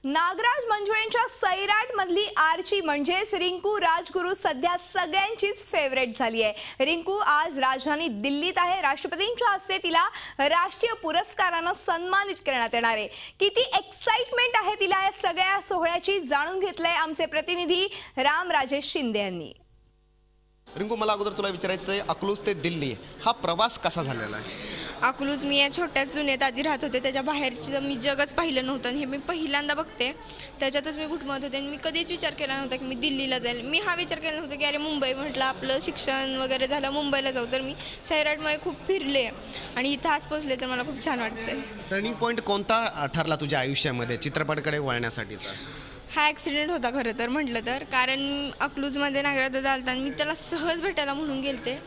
नागराज मंजुळेंच्या सैराट मधली आर्ची म्हणजेच रिंकू राजगुरू सध्या सगळ्यांचीच फेवरेट झाली आहे। रिंकू आज राजधानी दिल्लीत आहे। राष्ट्रपतींच्या हस्ते तिला राष्ट्रीय पुरस्काराने सन्मानित करण्यात येणार आहे। किती एक्साइटमेंट आहे तिला या सगळ्या सोहळ्याची जाणून घेतलंय आमचे प्रतिनिधी राम राजेश शिंदे यांनी। रिंकू, मला अगोदर तुला विचारायचं आहे, अकलूज ते दिल्ली हा प्रवास कसा झालेला आहे? अकलूज मी या छोट्याच जुन्यात आधी राहत होते, त्याच्या बाहेरची मी जगच पाहिलं नव्हतं आणि हे मी पहिल्यांदा बघते। त्याच्यातच मी घुटमळत होते आणि मी कधीच विचार केला नव्हता की मी दिल्लीला जाईल। मी हा विचार केला नव्हता की अरे मुंबई म्हटलं आपलं शिक्षण वगैरे झालं मुंबईला जाऊ, तर मी सैराटमध्ये खूप फिरले आणि इथं आज पोचले तर मला खूप छान वाटतंय। टर्निंग पॉईंट कोणता ठरला तुझ्या आयुष्यामध्ये चित्रपटाकडे वळण्यासाठीचा? हा ॲक्सिडेंट होता खरं तर म्हटलं तर, कारण अकलूजमध्ये नागराज दादा आलता आणि मी त्याला सहज भेटायला म्हणून गेलते,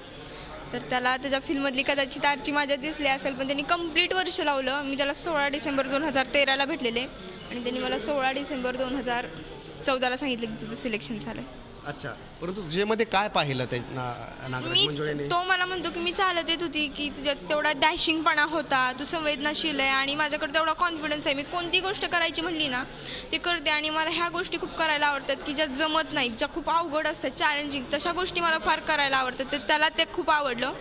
तर त्याला त्याच्या फिल्ममधली कदाचित आर्ची माझ्या दिसली असेल, पण त्यांनी कंप्लीट वर्ष लावलं। मी त्याला 16 डिसेंबर 2013ला भेटलेले आणि त्यांनी मला 16 डिसेंबर 2014ला सांगितलं की तुझं सिलेक्शन झालं। अच्छा, परंतु तुझ्यामध्ये काय पाहिलं ते नागराज मंजुळेने? तो मला म्हणतो की मी चालत येत होती की तुझ्यात तेवढा डॅशिंगपणा होता, तू संवेदनशील आहे आणि माझ्याकडे तेवढा कॉन्फिडन्स आहे। मी कोणती गोष्ट करायची म्हणली ना ते करते आणि मला ह्या गोष्टी खूप करायला आवडतात की ज्या जमत नाहीत, ज्या खूप अवघड असतात, चॅलेंजिंग, तशा गोष्टी मला फार करायला आवडतात। तर त्याला ते खूप आवडलं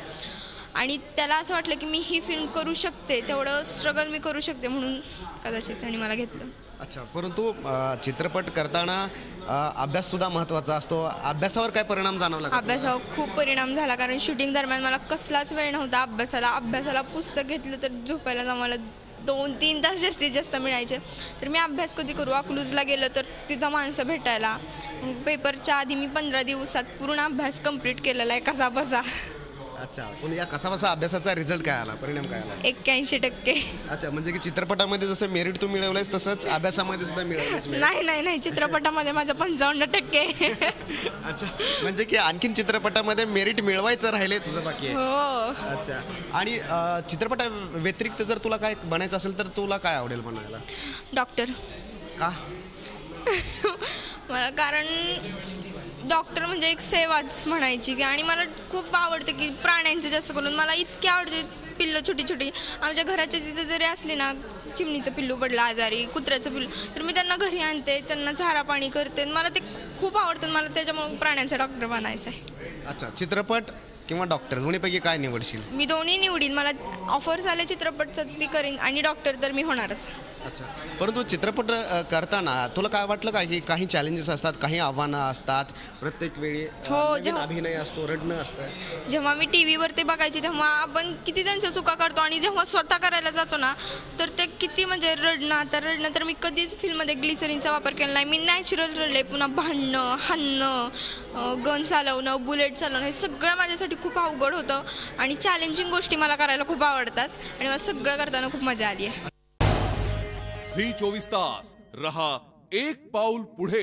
आणि त्याला असं वाटलं की मी ही फिल्म करू शकते, तेवढं स्ट्रगल मी करू शकते, म्हणून कदाचित त्यांनी मला घेतलं। अच्छा, परंतु चित्रपट करताना अभ्यास सुद्धा महत्त्वाचा असतो। अभ्यासावर काय परिणाम जाणवला? अभ्यासावर खूप परिणाम झाला, कारण शूटिंग दरम्यान मला कसलाच वेळ नव्हता अभ्यासाला पुस्तक घेतलं तर झोपायला मला 2-3 तास जास्तीत जास्त मिळायचे। तर मी अभ्यास कधी करू? अकलूजला गेलं तर तिथं माणसं भेटायला, पेपरच्या आधी मी 15 दिवसात पूर्ण अभ्यास कंप्लीट केलेला आहे कसा बसा। अच्छा, पण या कसा अभ्यासाचा रिझल्ट काय आला, परिणाम काय आला? 81%। अच्छा, म्हणजे की चित्रपटामध्ये जसं मेरिट तू मिळवलंयस तसंच अभ्यासामध्ये सुद्धा मिळवलंस? नाही, चित्रपटामध्ये माझं 55%। अच्छा, म्हणजे की आणखीन चित्रपटामध्ये मेरिट मिळवायचं राहिले तुझं बाकी आहे? हो। अच्छा, आणि चित्रपटा व्यतिरिक्त जर तुला काय बनायचं असेल तर तुला काय आवडेल बनायला? डॉक्टर। का? मला कारण डॉक्टर म्हणजे एक सेवाच म्हणायची की, आणि मला खूप आवडतं की प्राण्यांचं जास्त करून मला इतके आवडते पिल्लं छोटी आमच्या घराच्या तिथे जरी असली ना, चिमणीचं पिल्लू पडलं आजारी, कुत्र्याचं पिल्लू, तर मी त्यांना घरी आणते, त्यांना चारा पाणी करते, मला ते खूप आवडतं। मला त्याच्यामुळे प्राण्यांचा डॉक्टर बनायचं आहे। अच्छा, चित्रपट किंवा डॉक्टर दोन्हीपैकी काय निवडशील? मी दोन्ही निवडीन, मला ऑफर्स आले चित्रपटचं ती करीन आणि डॉक्टर तर मी होणारच। अच्छा, परंतु चित्रपट करताना तुला काय वाटलं का की काही चॅलेंजेस असतात, काही आव्हानं असतात प्रत्येक वेळी? हो, जेव्हा अभिनय असतो, रडणं असतं, जेव्हा मी टी व्हीवर ते बघायची तेव्हा आपण किती त्यांच्या चुका करतो आणि जेव्हा स्वतः करायला जातो ना तर ते किती म्हणजे रडणं तर मी कधीच फिल्ममध्ये ग्लिसरीनचा वापर केला नाही। मी नॅचरल रडले, पुन्हा भांडणं, हाणणं, गन चालवणं, बुलेट चालवणं, हे सगळं माझ्यासाठी खूप अवघड होतं आणि चॅलेंजिंग गोष्टी मला करायला खूप आवडतात आणि मला सगळं करताना खूप मजा आली आहे। झी 24 तास रहा एक पाऊल पुढे।